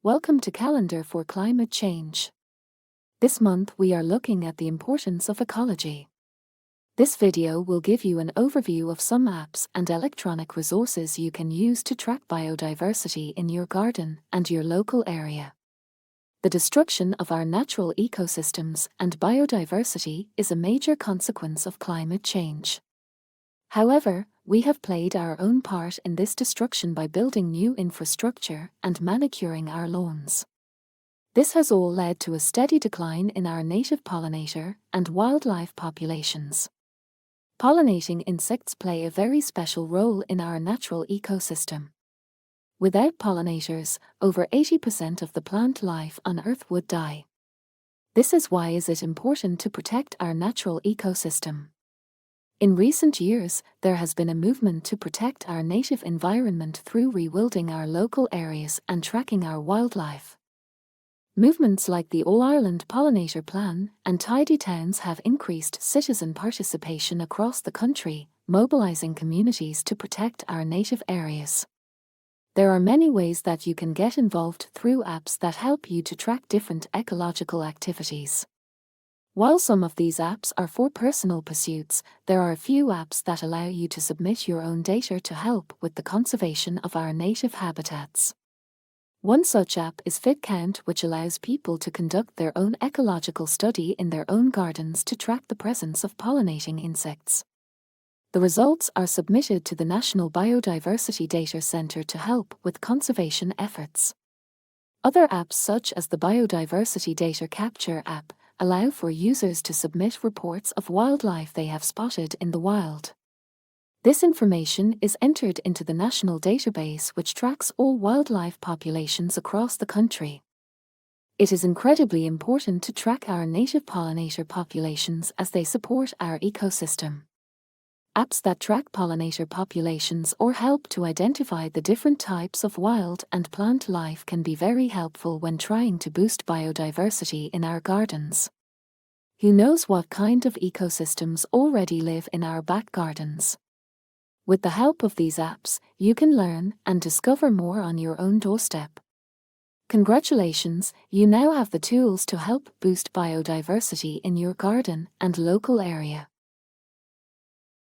Welcome to Calendar for Climate Change. This month we are looking at the importance of ecology. This video will give you an overview of some apps and electronic resources you can use to track biodiversity in your garden and your local area. The destruction of our natural ecosystems and biodiversity is a major consequence of climate change. However, we have played our own part in this destruction by building new infrastructure and manicuring our lawns. This has all led to a steady decline in our native pollinator and wildlife populations. Pollinating insects play a very special role in our natural ecosystem. Without pollinators, over 80% of the plant life on Earth would die. This is why it is important to protect our natural ecosystem. In recent years, there has been a movement to protect our native environment through rewilding our local areas and tracking our wildlife. Movements like the All-Ireland Pollinator Plan and Tidy Towns have increased citizen participation across the country, mobilizing communities to protect our native areas. There are many ways that you can get involved through apps that help you to track different ecological activities. While some of these apps are for personal pursuits, there are a few apps that allow you to submit your own data to help with the conservation of our native habitats. One such app is FIP, which allows people to conduct their own ecological study in their own gardens to track the presence of pollinating insects. The results are submitted to the National Biodiversity Data Centre to help with conservation efforts. Other apps such as the Biodiversity Data Capture app allow for users to submit reports of wildlife they have spotted in the wild. This information is entered into the national database, which tracks all wildlife populations across the country. It is incredibly important to track our native pollinator populations as they support our ecosystem. Apps that track pollinator populations or help to identify the different types of wild and plant life can be very helpful when trying to boost biodiversity in our gardens. Who knows what kind of ecosystems already live in our back gardens? With the help of these apps, you can learn and discover more on your own doorstep. Congratulations, you now have the tools to help boost biodiversity in your garden and local area.